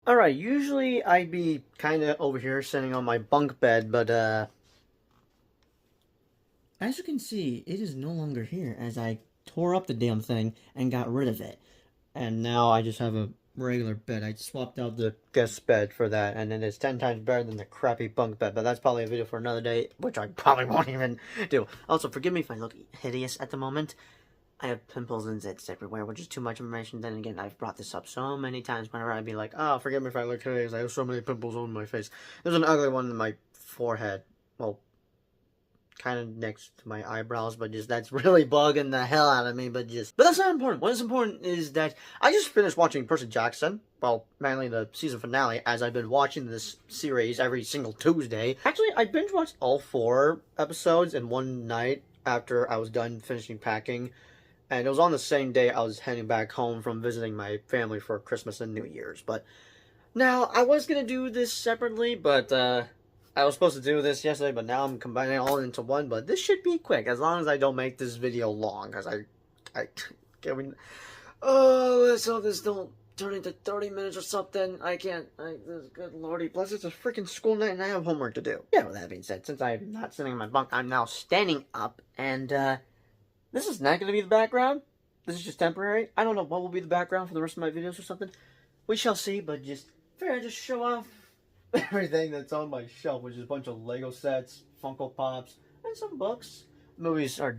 Alright, usually I'd be kinda over here sitting on my bunk bed, but as you can see, it is no longer here as I tore up the damn thing and got rid of it. And now I just have a regular bed. I swapped out the guest bed for that, and it is 10 times better than the crappy bunk bed, but that's probably a video for another day, which I probably won't even do. Also, forgive me if I look hideous at the moment. I have pimples and zits everywhere, which is too much information. Then again, I've brought this up so many times whenever I'd be like, oh, forgive me if I look hideous. I have so many pimples on my face. There's an ugly one in my forehead. Well, kind of next to my eyebrows, but just that's really bugging the hell out of me. But that's not important. What is important is that I just finished watching Percy Jackson. Well, mainly the season finale, as I've been watching this series every single Tuesday. Actually, I binge watched all 4 episodes in one night after I was done finishing packing. And it was on the same day I was heading back home from visiting my family for Christmas and New Year's. But now, I was going to do this separately, but I was supposed to do this yesterday, but now I'm combining it all into one. But this should be quick, as long as I don't make this video long, because let's hope this don't turn into 30 minutes or something. I can't, good lordy, plus it's a freaking school night and I have homework to do. Yeah, with that being said, since I'm not sitting in my bunk, I'm now standing up, and this is not going to be the background. This is just temporary. I don't know what will be the background for the rest of my videos or something. We shall see, but just show off everything that's on my shelf, which is a bunch of Lego sets, Funko Pops, and some books. Movies are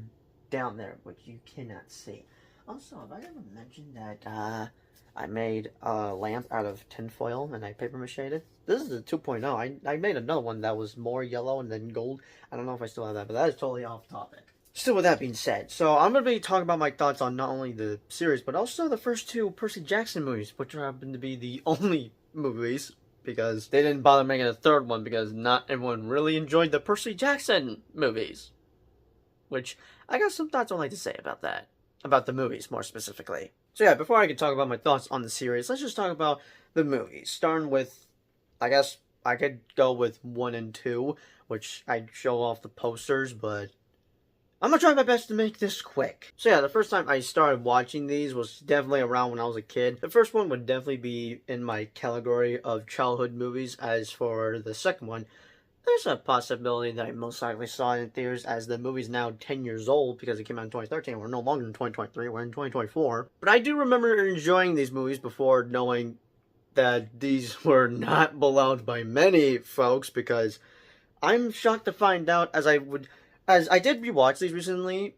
down there, which you cannot see. Also, have I ever mentioned that I made a lamp out of tinfoil and I paper mache it? This is the 2.0. I made another one that was more yellow and then gold. I don't know if I still have that, but that is totally off topic. Still, with that being said, so I'm going to be talking about my thoughts on not only the series, but also the first 2 Percy Jackson movies, which happen to be the only movies, because they didn't bother making a 3rd one, because not everyone really enjoyed the Percy Jackson movies. Which, I got some thoughts I'd like to say about that. About the movies, more specifically. So yeah, before I can talk about my thoughts on the series, let's just talk about the movies. Starting with, I guess, I could go with 1 and 2, which I'd show off the posters, but I'm gonna try my best to make this quick. So yeah, the first time I started watching these was definitely around when I was a kid. The first one would definitely be in my category of childhood movies. As for the second one, there's a possibility that I most likely saw it in theaters, as the movie's now 10 years old because it came out in 2013. We're no longer in 2023, we're in 2024. But I do remember enjoying these movies before knowing that these were not beloved by many folks, because I'm shocked to find out, as I did rewatch these recently,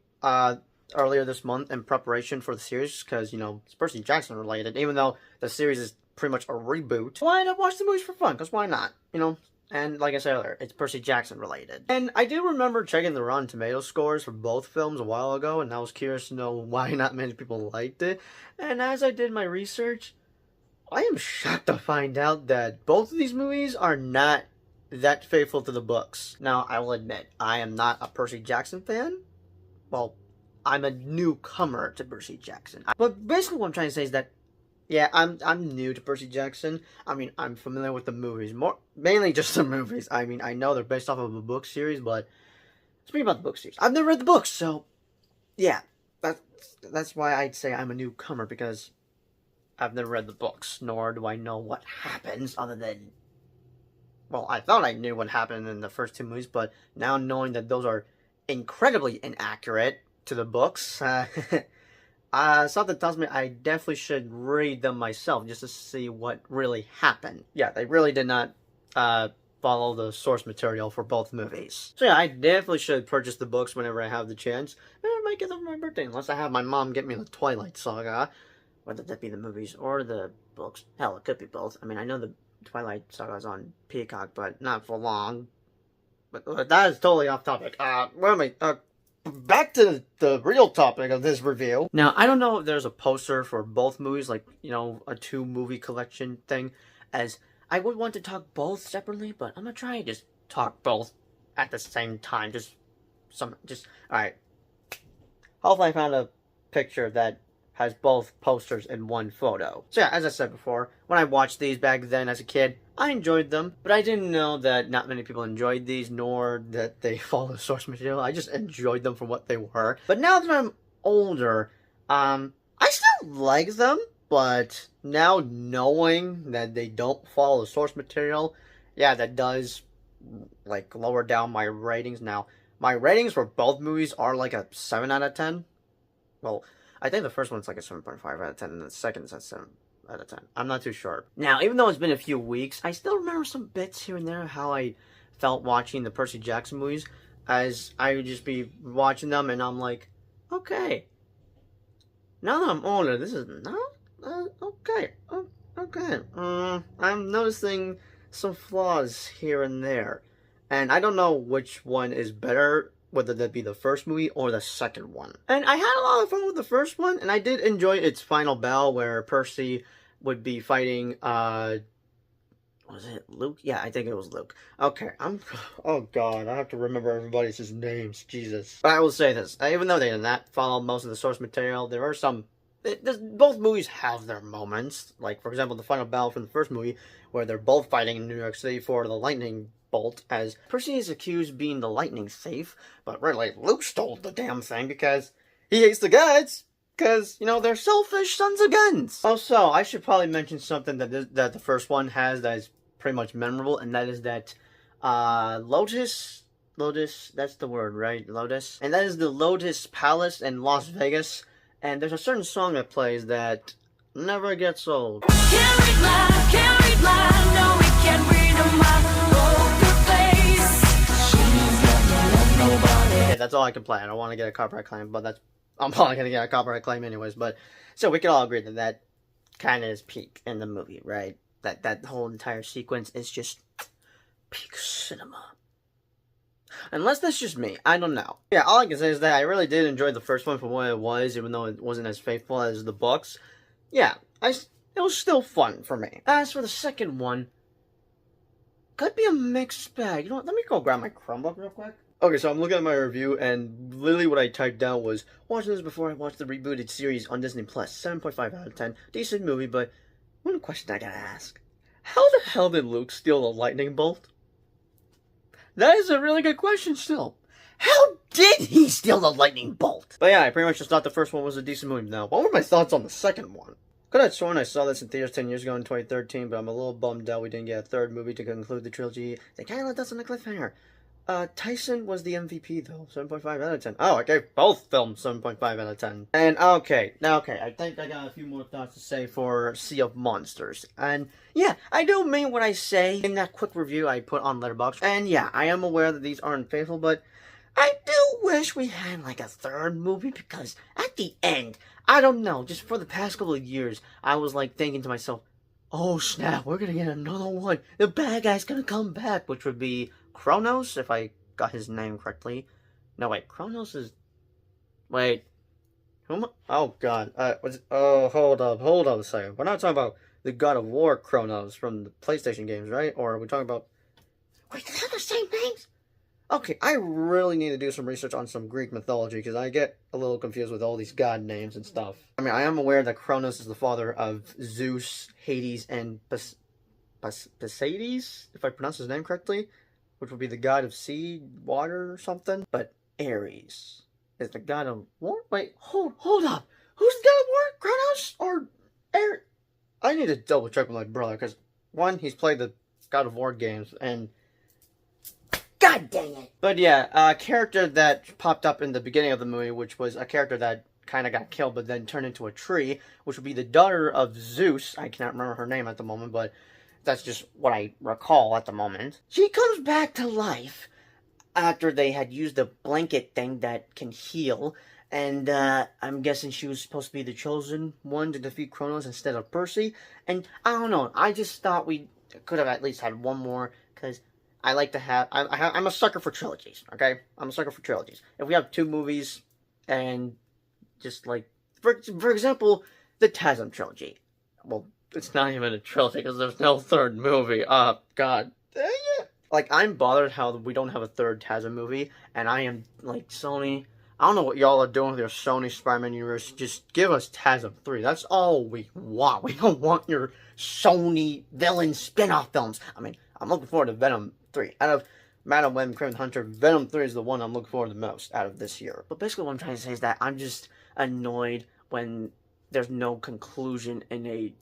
earlier this month in preparation for the series, because, you know, it's Percy Jackson related, even though the series is pretty much a reboot. Why not watch the movies for fun? Because why not? You know? And like I said earlier, it's Percy Jackson related. And I do remember checking the Rotten Tomatoes scores for both films a while ago, and I was curious to know why not many people liked it. And as I did my research, I am shocked to find out that both of these movies are not that faithful to the books. Now, I will admit, I am not a Percy Jackson fan. Well, I'm a newcomer to Percy Jackson. But basically what I'm trying to say is that, yeah, I'm new to Percy Jackson. I mean, I'm familiar with the movies. Mainly just the movies. I mean, I know they're based off of a book series, but speaking about the book series, I've never read the books, so yeah. That's why I'd say I'm a newcomer, because I've never read the books, nor do I know what happens other than, well, I thought I knew what happened in the first 2 movies, but now knowing that those are incredibly inaccurate to the books, something tells me I definitely should read them myself just to see what really happened. Yeah, they really did not follow the source material for both movies. So yeah, I definitely should purchase the books whenever I have the chance. And I might get them for my birthday, unless I have my mom get me the Twilight Saga. Whether that be the movies or the books. Hell, it could be both. I mean, I know the Twilight Saga is on Peacock, but not for long. But that is totally off topic. Where am I? Back to the real topic of this review. Now, I don't know if there's a poster for both movies, like, you know, a 2-movie collection thing, as I would want to talk both separately, but I'm gonna try and just talk both at the same time. Alright. Hopefully I found a picture that has both posters in one photo. So yeah, as I said before, when I watched these back then as a kid, I enjoyed them, but I didn't know that not many people enjoyed these, nor that they follow source material. I just enjoyed them for what they were. But now that I'm older, I still like them, but now knowing that they don't follow the source material, yeah, that does, like, lower down my ratings. Now, my ratings for both movies are like a 7 out of 10. Well, I think the first one's like a 7.5 out of 10, and the second is a 7 out of 10. I'm not too sure. Now, even though it's been a few weeks, I still remember some bits here and there how I felt watching the Percy Jackson movies, as I would just be watching them, and I'm like, okay, now that I'm older, this is not, okay, okay. I'm noticing some flaws here and there, and I don't know which one is better, whether that be the first movie or the second one. And I had a lot of fun with the first one, and I did enjoy its final battle where Percy would be fighting, was it Luke? Yeah, I think it was Luke. Okay, oh god, I have to remember everybody's names, Jesus. But I will say this, even though they did not follow most of the source material, there are some, both movies have their moments. Like, for example, the final battle from the first movie, where they're both fighting in New York City for the lightning bolt, as Percy is accused of being the lightning thief, but really, Luke stole the damn thing because he hates the gods. Because, you know, they're selfish sons of guns. Also, I should probably mention something that the first one has that is pretty much memorable, and that is that Lotus, that's the word, right? Lotus? And that is the Lotus Palace in Las Vegas, and there's a certain song that plays that never gets old. Can't read line, no, we can't read a poker face. She's got no love, nobody. Yeah, that's all I can play. I don't want to get a copyright claim, but I'm probably going to get a copyright claim anyways, but so we can all agree that kind of is peak in the movie, right? That whole entire sequence is just peak cinema. Unless that's just me, I don't know. Yeah, all I can say is that I really did enjoy the first one for what it was, even though it wasn't as faithful as the books. Yeah, it was still fun for me. As for the second one, could be a mixed bag. You know what, let me go grab my Chromebook real quick. Okay, so I'm looking at my review, and literally what I typed down was, watching this before I watched the rebooted series on Disney+, 7.5 out of 10. Decent movie, but one question I gotta ask. How the hell did Luke steal the lightning bolt? That is a really good question still. How did he steal the lightning bolt? But yeah, I pretty much just thought the first one was a decent movie. Now, what were my thoughts on the second one? Could have sworn I saw this in theaters 10 years ago in 2013, but I'm a little bummed out we didn't get a third movie to conclude the trilogy. They kinda left us on a cliffhanger. Tyson was the MVP though, 7.5 out of 10. Oh, I gave both films 7.5 out of 10. And okay, I think I got a few more thoughts to say for Sea of Monsters. And yeah, I do mean what I say in that quick review I put on Letterboxd. And yeah, I am aware that these aren't faithful, but I do wish we had like a third movie, because at the end, I don't know, just for the past couple of years, I was like thinking to myself, oh snap, we're gonna get another one. The bad guy's gonna come back, which would be Kronos, if I got his name correctly. No, wait, Kronos is... Wait. Oh, God. Hold up a second. We're not talking about the God of War Kronos from the PlayStation games, right? Or are we talking about... Wait, they have the same names? Okay, I really need to do some research on some Greek mythology, because I get a little confused with all these god names and stuff. I mean, I am aware that Kronos is the father of Zeus, Hades, and Poseidon, if I pronounce his name correctly, which would be the god of sea, water, or something. But Ares is the god of war? Wait, hold up. Who's the god of war? Kronos or Ares? I need to double check with my brother, because one, he's played the God of War games, and God dang it. But yeah, a character that popped up in the beginning of the movie, which was a character that kind of got killed but then turned into a tree, which would be the daughter of Zeus. I cannot remember her name at the moment, but that's just what I recall at the moment. She comes back to life after they had used a blanket thing that can heal, and I'm guessing she was supposed to be the chosen one to defeat Kronos instead of Percy. And I don't know, I just thought we could have at least had one more, because I like to have... I'm a sucker for trilogies, okay? I'm a sucker for trilogies. If we have two movies, and just like... For example, the TASM trilogy. Well, it's not even a trilogy, because there's no third movie. God. Dang it. Like, I'm bothered how we don't have a third TASM movie, and I am, like, Sony... I don't know what y'all are doing with your Sony Spider-Man universe. Just give us TASM 3. That's all we want. We don't want your Sony villain spin-off films. I mean, I'm looking forward to Venom 3. Out of Madam Web and Craven Hunter, Venom 3 is the one I'm looking forward to the most out of this year. But basically what I'm trying to say is that I'm just annoyed when there's no conclusion in a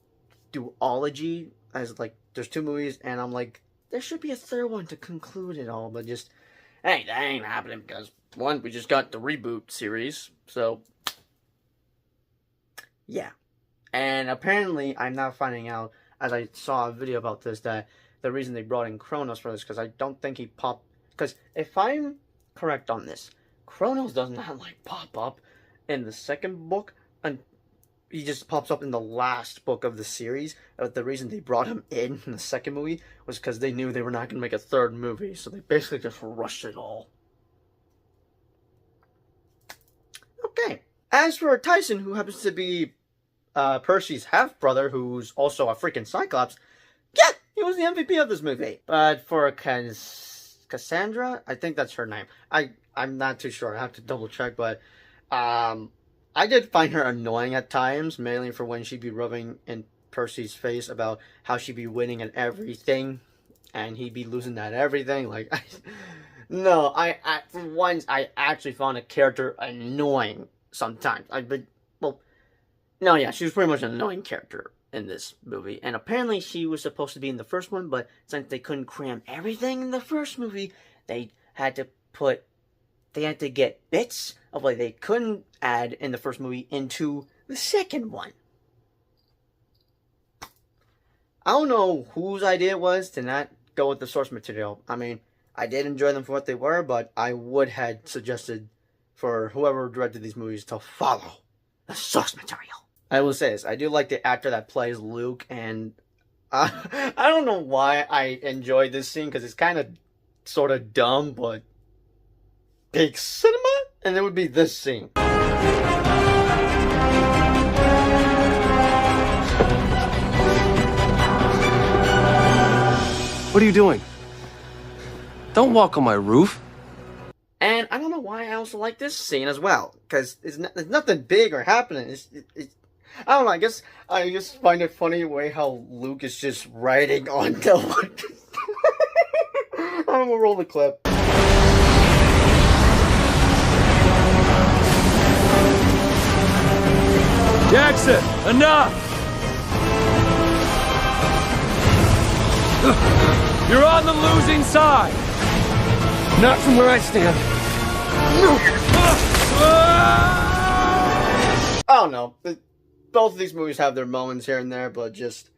duology, as like there's 2 movies, and I'm like, there should be a third one to conclude it all, but just, hey, that ain't happening because, one, we just got the reboot series, so yeah. And apparently, I'm now finding out, as I saw a video about this, that the reason they brought in Kronos for this, because I don't think he popped, because if I'm correct on this, Kronos does not, like, pop up in the second book, and he just pops up in the last book of the series. The reason they brought him in the second movie was because they knew they were not going to make a third movie, so they basically just rushed it all. Okay. As for Tyson, who happens to be Percy's half-brother, who's also a freaking Cyclops, yeah, he was the MVP of this movie. But for Cassandra, I think that's her name. I'm not too sure. I have to double check, but I did find her annoying at times, mainly for when she'd be rubbing in Percy's face about how she'd be winning at everything, and he'd be losing at everything. Like, for once, I actually found a character annoying sometimes. She was pretty much an annoying character in this movie, and apparently she was supposed to be in the first one, but since they couldn't cram everything in the first movie, they had to get bits of what they couldn't add in the first movie into the second one. I don't know whose idea it was to not go with the source material. I mean, I did enjoy them for what they were, but I would have suggested for whoever directed these movies to follow the source material. I will say this, I do like the actor that plays Luke, and I don't know why I enjoyed this scene, because it's kind of sort of dumb, but big cinema, and it would be this scene. What are you doing? Don't walk on my roof. And I don't know why I also like this scene as well, because there's nothing big or happening. I don't know, I guess I just find it funny the way how Luke is just riding on the I'm gonna roll the clip. Jackson, enough! You're on the losing side! Not from where I stand. I don't know. Both of these movies have their moments here and there, but just,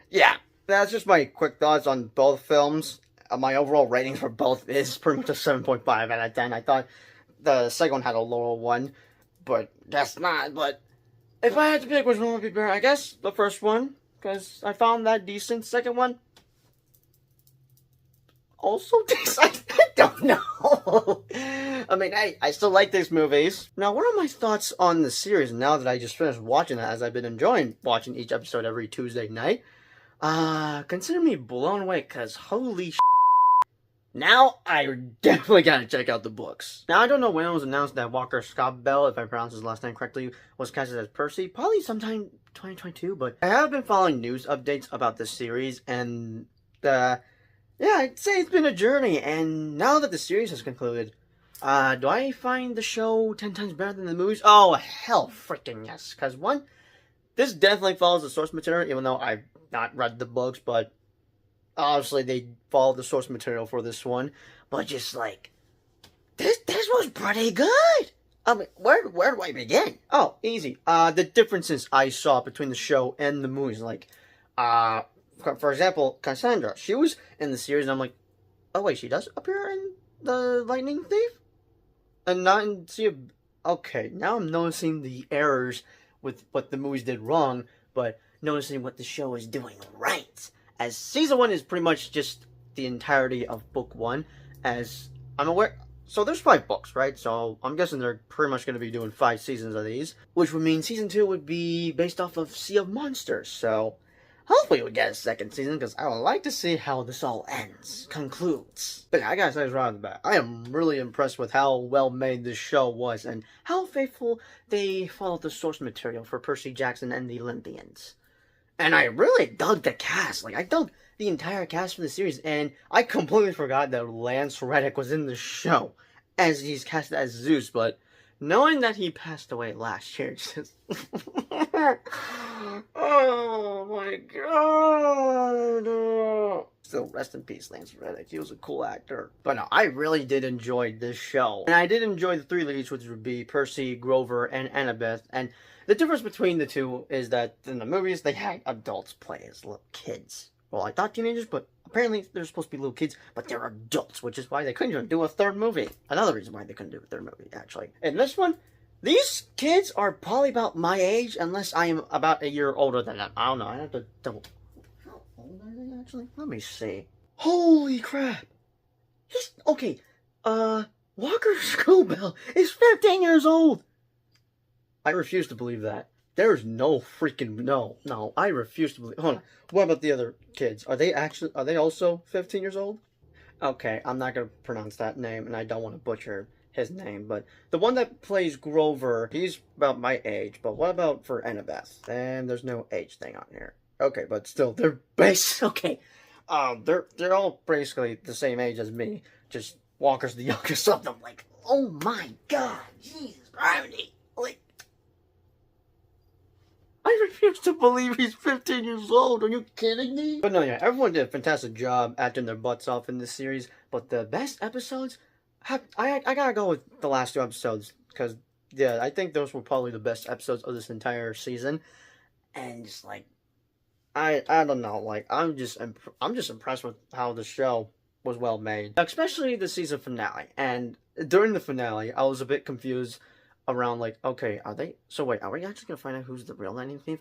yeah. That's just my quick thoughts on both films. My overall rating for both is pretty much a 7.5 out of 10. I thought the second one had a lower one, but guess not. But if I had to pick which one would be better, I guess the first one, because I found that decent. Second one, also decent. I don't know. I mean, I still like these movies. Now, what are my thoughts on the series now that I just finished watching it, as I've been enjoying watching each episode every Tuesday night? Consider me blown away, because holy shit. Now, I definitely gotta check out the books. Now, I don't know when it was announced that Walker Scott Bell, if I pronounce his last name correctly, was casted as Percy. Probably sometime 2022, but I have been following news updates about this series, and, yeah, I'd say it's been a journey, and now that the series has concluded, do I find the show 10 times better than the movies? Oh, hell freaking yes. Because, one, this definitely follows the source material, even though I've not read the books, but obviously they followed the source material for this one. But just, like, this was pretty good. I mean, where do I begin? Oh, easy. The differences I saw between the show and the movies, like, for example, Cassandra, she was in the series, and I'm like, oh wait, she does appear in The Lightning Thief? And not in Sea of... Okay, now I'm noticing the errors with what the movies did wrong, but noticing what the show is doing right. As season 1 is pretty much just the entirety of book 1, as I'm aware... So there's 5 books, right? So I'm guessing they're pretty much going to be doing 5 seasons of these, which would mean season 2 would be based off of Sea of Monsters, so... Hopefully we get a second season, because I would like to see how this all concludes. But I gotta say this right off the bat, I am really impressed with how well made this show was, and how faithful they followed the source material for Percy Jackson and the Olympians. And I really dug the cast, like I dug the entire cast for the series, and I completely forgot that Lance Reddick was in the show, as he's cast as Zeus, but knowing that he passed away last year, just... Oh my god. Still, rest in peace, Lance Reddick. He was a cool actor. But no, I really did enjoy this show. And I did enjoy the three leads, which would be Percy, Grover, and Annabeth. And the difference between the two is that in the movies, they had adults play as little kids. Well, I thought teenagers, but apparently they're supposed to be little kids, but they're adults, which is why they couldn't even do a third movie. Another reason why they couldn't do a third movie, actually. In this one, these kids are probably about my age, unless I am about a year older than them. I don't know, I have to double... How old are they, actually? Let me see. Holy crap! He's... Okay, Walker Scobell is 15 years old! I refuse to believe that. There's no freaking... No, I refuse to believe... Hold on. What about the other kids? Are they also 15 years old? Okay, I'm not going to pronounce that name, and I don't want to butcher his name, but the one that plays Grover, he's about my age, but what about for Annabeth? And there's no age thing on here. Okay, but still, they're okay. They're all basically the same age as me, just Walker's the youngest of them. Like, oh my god, Jesus Christ, like, I refuse to believe he's 15 years old. Are you kidding me? But no, yeah, everyone did a fantastic job acting their butts off in this series. But the best episodes, I gotta go with the last two episodes. Because, yeah, I think those were probably the best episodes of this entire season. And just like, I don't know, like, I'm just impressed with how the show was well made. Especially the season finale. And during the finale, I was a bit confused around, like, okay, are we actually gonna find out who's the real Lightning Thief?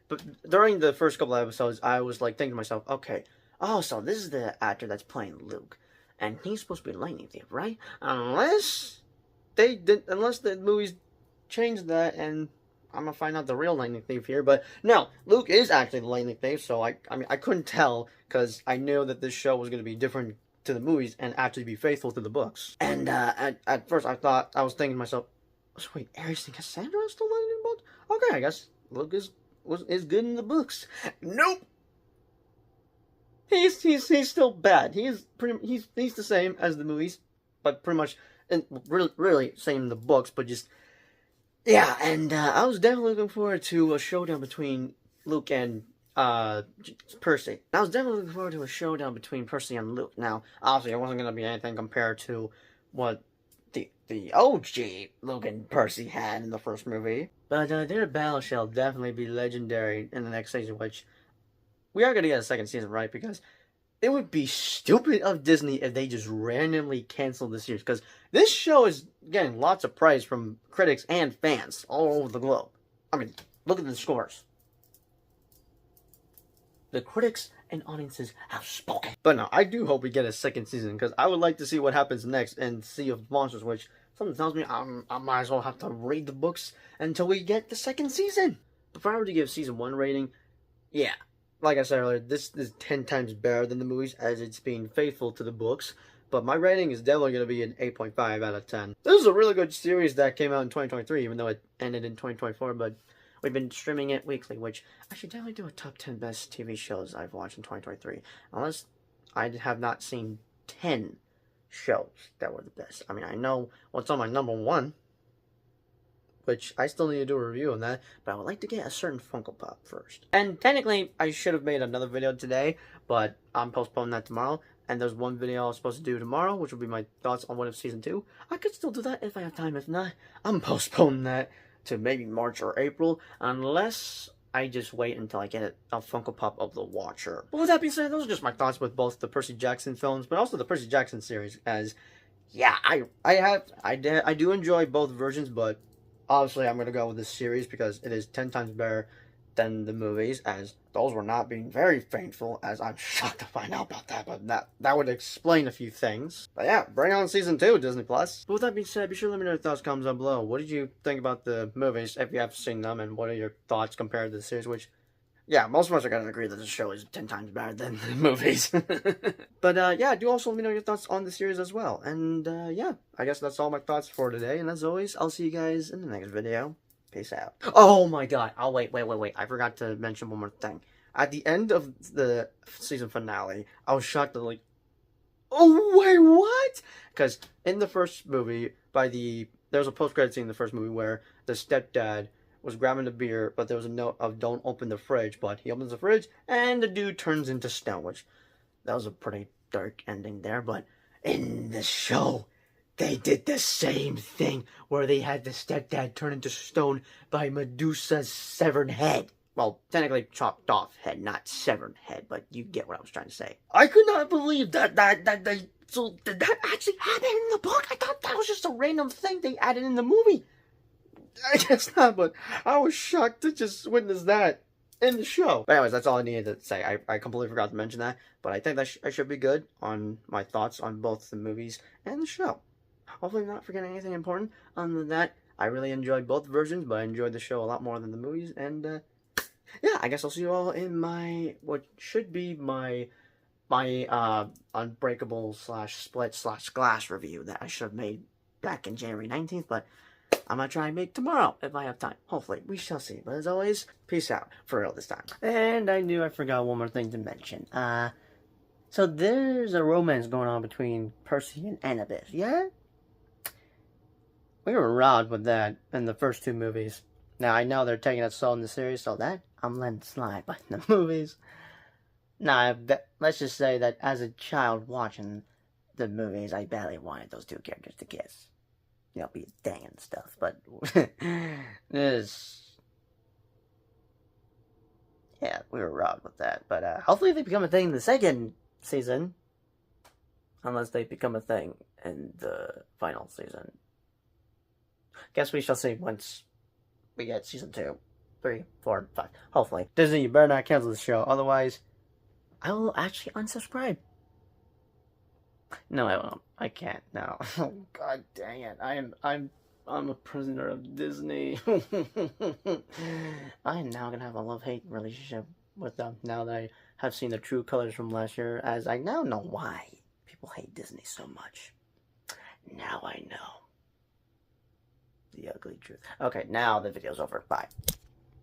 But during the first couple of episodes, I was like thinking to myself, okay, oh, so this is the actor that's playing Luke, and he's supposed to be a Lightning Thief, right? Unless the movies changed that, and I'm gonna find out the real Lightning Thief here. But no, Luke is actually the Lightning Thief, so I mean, I couldn't tell, because I knew that this show was gonna be different to the movies and actually be faithful to the books. And at first, I was thinking to myself, so wait, Ares and Cassandra is still Lightning Bolt? Okay, I guess Luke is good in the books. Nope. He's still bad. He's the same as the movies, but pretty much, and really same in the books, but just yeah. And I was definitely looking forward to a showdown between Luke and Percy. I was definitely looking forward to a showdown between Percy and Luke. Now, obviously, it wasn't gonna be anything compared to what the OG Luke and Percy had in the first movie. But their battle shall definitely be legendary in the next season, which we are going to get a second season, right? Because it would be stupid of Disney if they just randomly canceled the series. Because this show is getting lots of praise from critics and fans all over the globe. I mean, look at the scores. The critics and audiences have spoken. But no, I do hope we get a second season, because I would like to see what happens next in Sea of Monsters, which something tells me I might as well have to read the books until we get the second season. If I were to give season 1 rating, yeah, like I said earlier, this is 10 times better than the movies, as it's being faithful to the books. But my rating is definitely going to be an 8.5 out of 10. This is a really good series that came out in 2023, even though it ended in 2024, but we've been streaming it weekly, which I should definitely do a top 10 best TV shows I've watched in 2023. Unless I have not seen 10 shows that were the best. I mean, I know what's on my number 1, which I still need to do a review on that, but I would like to get a certain Funko Pop first. And technically, I should have made another video today, but I'm postponing that tomorrow. And there's one video I was supposed to do tomorrow, which will be my thoughts on What If Season 2. I could still do that if I have time. If not, I'm postponing that to maybe March or April, unless I just wait until I get a Funko Pop of the Watcher. But with that being said, those are just my thoughts with both the Percy Jackson films, but also the Percy Jackson series, as, yeah, I do enjoy both versions, but obviously I'm going to go with this series because it is 10 times better than the movies, as those were not being very faithful, as I'm shocked to find out about that, but that would explain a few things. But yeah, bring on Season 2, Disney+. But with that being said, be sure to let me know your thoughts, comments down below. What did you think about the movies, if you have seen them, and what are your thoughts compared to the series, which, yeah, most of us are going to agree that the show is 10 times better than the movies. But yeah, do also let me know your thoughts on the series as well. And yeah, I guess that's all my thoughts for today, and as always, I'll see you guys in the next video. Peace out. Oh my god. Oh, wait. I forgot to mention one more thing. At the end of the season finale, I was shocked that, like, oh, wait, what? Because in the first movie, there's a post-credit scene in the first movie where the stepdad was grabbing the beer, but there was a note of don't open the fridge, but he opens the fridge, and the dude turns into stone, which, that was a pretty dark ending there, but in the show, they did the same thing, where they had the stepdad turn into stone by Medusa's severed head. Well, technically chopped off head, not severed head, but you get what I was trying to say. I could not believe so did that actually happen in the book? I thought that was just a random thing they added in the movie. I guess not, but I was shocked to just witness that in the show. But anyways, that's all I needed to say. I completely forgot to mention that, but I think that I should be good on my thoughts on both the movies and the show. Hopefully I'm not forgetting anything important. Other than that, I really enjoyed both versions, but I enjoyed the show a lot more than the movies, and yeah, I guess I'll see you all in my, what should be my Unbreakable / Glass review that I should have made back in January 19th, but I'm gonna try and make tomorrow if I have time. Hopefully, we shall see. But as always, peace out for real this time. And I knew I forgot one more thing to mention. So there's a romance going on between Percy and Annabeth, yeah? We were robbed with that in the first two movies. Now, I know they're taking it slow in the series, so that I'm letting slide, but in the movies... Nah, let's just say that as a child watching the movies, I badly wanted those two characters to kiss. You know, be dang and stuff, but this... Yeah, we were robbed with that, but hopefully they become a thing in the second season. Unless they become a thing in the final season. Guess we shall see once we get season 2, 3, 4, 5. Hopefully. Disney, you better not cancel the show, otherwise... I will actually unsubscribe. No, I won't. I can't now. Oh, God dang it. I'm a prisoner of Disney. I am now gonna have a love-hate relationship with them now that I have seen the true colors from last year, as I now know why people hate Disney so much. Now I know the ugly truth. Okay, now the video's over. Bye.